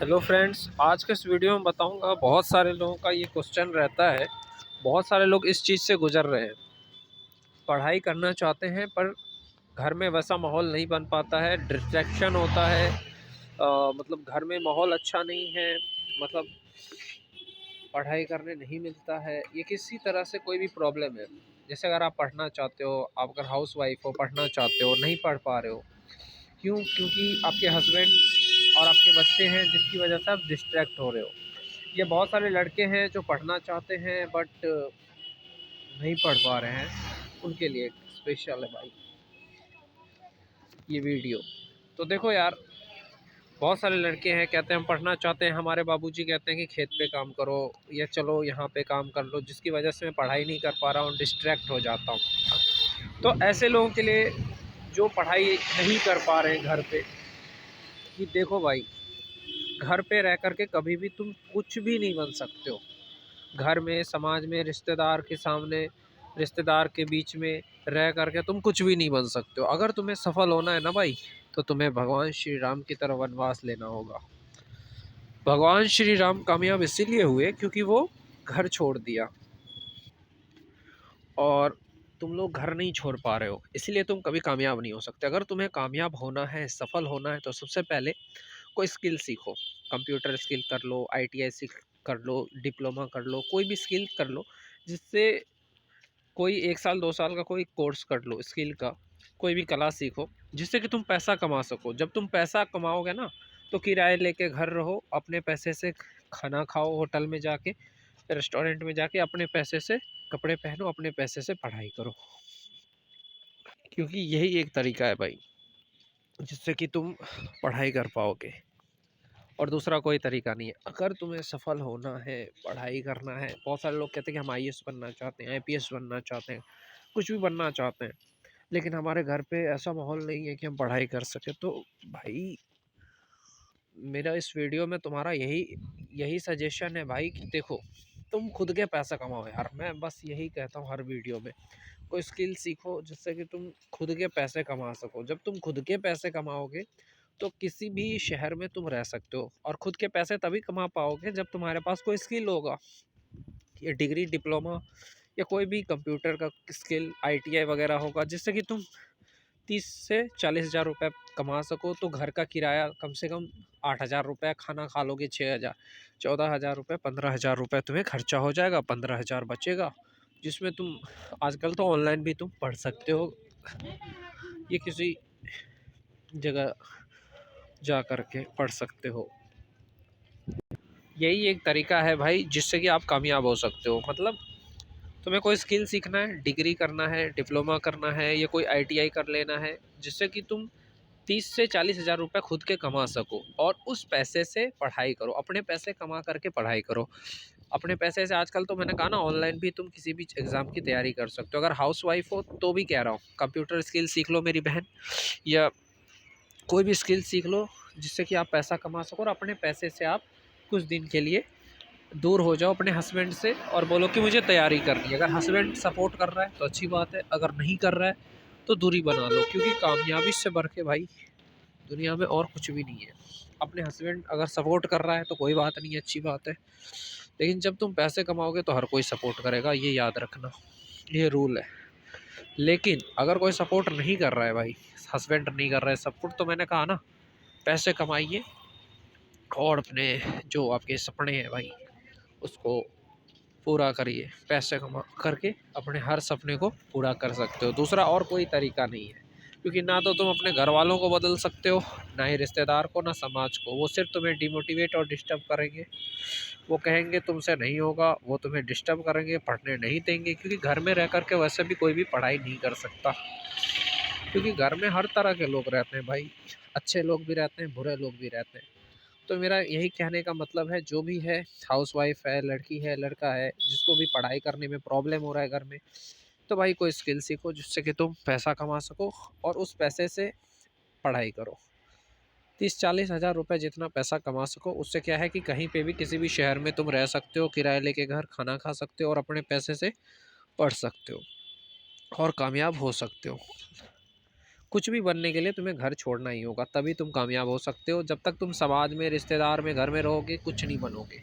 Hello friends, आज के इस वीडियो में बताऊंगा। बहुत सारे लोगों का ये क्वेश्चन रहता है। बहुत सारे लोग इस चीज़ से गुजर रहे हैं। पढ़ाई करना चाहते हैं पर घर में वैसा माहौल नहीं बन पाता है, डिस्ट्रैक्शन होता है। मतलब घर में माहौल अच्छा नहीं है। मतलब पढ़ाई करने नहीं मिलता है। ये किसी तरह से कोई भी प्रॉब्लम है। जैसे अगर आप पढ़ना चाहते हो, आप अगर हाउस वाइफ हो, पढ़ना चाहते हो, नहीं पढ़ पा रहे हो। क्यों? क्योंकि आपके हस्बैंड और आपके बच्चे हैं, जिसकी वजह से आप डिस्ट्रैक्ट हो रहे हो। ये बहुत सारे लड़के हैं जो पढ़ना चाहते हैं बट नहीं पढ़ पा रहे हैं। उनके लिए स्पेशल है भाई ये वीडियो। तो देखो यार, बहुत सारे लड़के हैं कहते हैं हम पढ़ना चाहते हैं, हमारे बाबूजी कहते हैं कि खेत पे काम करो या चलो यहाँ पे काम कर लो, जिसकी वजह से मैं पढ़ाई नहीं कर पा रहा हूँ, डिस्ट्रैक्ट हो जाता हूँ। तो ऐसे लोगों के लिए जो पढ़ाई नहीं कर पा रहे हैं घर पे, कि देखो भाई, घर पे रह कर के कभी भी तुम कुछ भी नहीं बन सकते हो। घर में, समाज में, रिश्तेदार के सामने, रिश्तेदार के बीच में रह करके तुम कुछ भी नहीं बन सकते हो। अगर तुम्हें सफल होना है ना भाई, तो तुम्हें भगवान श्री राम की तरह वनवास लेना होगा। भगवान श्री राम कामयाब इसीलिए हुए क्योंकि वो घर छोड़ दिया, और तुम लोग घर नहीं छोड़ पा रहे हो, इसलिए तुम कभी कामयाब नहीं हो सकते। अगर तुम्हें कामयाब होना है, सफल होना है, तो सबसे पहले कोई स्किल सीखो। कंप्यूटर स्किल कर लो, आईटीआई सीख कर लो, डिप्लोमा कर लो, कोई भी स्किल कर लो। जिससे कोई 1 साल 2 साल का कोई कोर्स कर लो स्किल का, कोई भी कला सीखो, जिससे कि तुम पैसा कमा सको। जब तुम पैसा कमाओगे ना, तो किराए लेके घर रहो, अपने पैसे से खाना खाओ, होटल में जाके, रेस्टोरेंट में जाके, अपने पैसे से कपड़े पहनो, अपने पैसे से पढ़ाई करो। क्योंकि यही एक तरीका है भाई, जिससे कि तुम पढ़ाई कर पाओगे, और दूसरा कोई तरीका नहीं है। अगर तुम्हें सफल होना है, पढ़ाई करना है, बहुत सारे लोग कहते हैं कि हम आईएएस बनना चाहते हैं, आईपीएस बनना चाहते हैं, कुछ भी बनना चाहते हैं, लेकिन हमारे घर पे ऐसा माहौल नहीं है कि हम पढ़ाई कर सकें। तो भाई, मेरा इस वीडियो में तुम्हारा यही यही सजेशन है भाई, कि देखो, तुम खुद के पैसा कमाओ यार। मैं बस यही कहता हूँ हर वीडियो में, कोई स्किल सीखो जिससे कि तुम खुद के पैसे कमा सको। जब तुम खुद के पैसे कमाओगे, तो किसी भी शहर में तुम रह सकते हो, और खुद के पैसे तभी कमा पाओगे जब तुम्हारे पास कोई स्किल होगा, या डिग्री, डिप्लोमा, या कोई भी कंप्यूटर का स्किल, आईटीआई वगैरह होगा, जिससे कि तुम 30 से 40 हज़ार रुपये कमा सको। तो घर का किराया कम से कम 8 हज़ार रुपये, खाना खा लोगे 6 हज़ार, 14 हज़ार रुपये, 15 हज़ार रुपये तुम्हें खर्चा हो जाएगा, 15 हज़ार बचेगा, जिसमें तुम आजकल तो ऑनलाइन भी तुम पढ़ सकते हो, ये किसी जगह जा कर के पढ़ सकते हो। यही एक तरीका है भाई, जिससे कि आप कामयाब हो सकते हो। मतलब तुम्हें कोई स्किल सीखना है, डिग्री करना है, डिप्लोमा करना है, या कोई आईटीआई कर लेना है, जिससे कि तुम 30 से 40 हज़ार रुपये खुद के कमा सको, और उस पैसे से पढ़ाई करो। अपने पैसे कमा करके पढ़ाई करो। अपने पैसे से आजकल तो मैंने कहा ना, ऑनलाइन भी तुम किसी भी एग्ज़ाम की तैयारी कर सकते हो। अगर हाउस वाइफ हो तो भी कह रहा हूँ, कंप्यूटर स्किल सीख लो मेरी बहन, या कोई भी स्किल सीख लो, जिससे कि आप पैसा कमा सको, और अपने पैसे से आप कुछ दिन के लिए दूर हो जाओ अपने हस्बैंड से, और बोलो कि मुझे तैयारी करनी है। अगर हस्बैंड सपोर्ट कर रहा है तो अच्छी बात है, अगर नहीं कर रहा है तो दूरी बना लो। क्योंकि कामयाबी से बढ़ के भाई दुनिया में और कुछ भी नहीं है। अपने हस्बैंड अगर सपोर्ट कर रहा है तो कोई बात नहीं है, अच्छी बात है, लेकिन जब तुम पैसे कमाओगे तो हर कोई सपोर्ट करेगा, ये याद रखना, ये रूल है। लेकिन अगर कोई सपोर्ट नहीं कर रहा है भाई, हस्बैंड नहीं कर रहा है सपोर्ट, तो मैंने कहा ना, पैसे कमाइए, और अपने जो आपके सपने हैं भाई, उसको पूरा करिए। पैसे कमा करके अपने हर सपने को पूरा कर सकते हो। दूसरा और कोई तरीका नहीं है। क्योंकि ना तो तुम अपने घर वालों को बदल सकते हो, ना ही रिश्तेदार को, ना समाज को। वो सिर्फ तुम्हें डिमोटिवेट और डिस्टर्ब करेंगे। वो कहेंगे तुमसे नहीं होगा, वो तुम्हें डिस्टर्ब करेंगे, पढ़ने नहीं देंगे। क्योंकि घर में रह कर के वैसे भी कोई भी पढ़ाई नहीं कर सकता, क्योंकि घर में हर तरह के लोग रहते हैं भाई। अच्छे लोग भी रहते हैं, बुरे लोग भी रहते हैं। तो मेरा यही कहने का मतलब है, जो भी है, हाउसवाइफ है, लड़की है, लड़का है, जिसको भी पढ़ाई करने में प्रॉब्लम हो रहा है घर में, तो भाई कोई स्किल सीखो जिससे कि तुम पैसा कमा सको, और उस पैसे से पढ़ाई करो। 30 40 हज़ार रुपये जितना पैसा कमा सको, उससे क्या है कि कहीं पे भी, किसी भी शहर में तुम रह सकते हो, किराए लेके घर, खाना खा सकते हो, और अपने पैसे से पढ़ सकते हो, और कामयाब हो सकते हो। कुछ भी बनने के लिए तुम्हें घर छोड़ना ही होगा, तभी तुम कामयाब हो सकते हो। जब तक तुम समाज में, रिश्तेदार में, घर में रहोगे, कुछ नहीं बनोगे।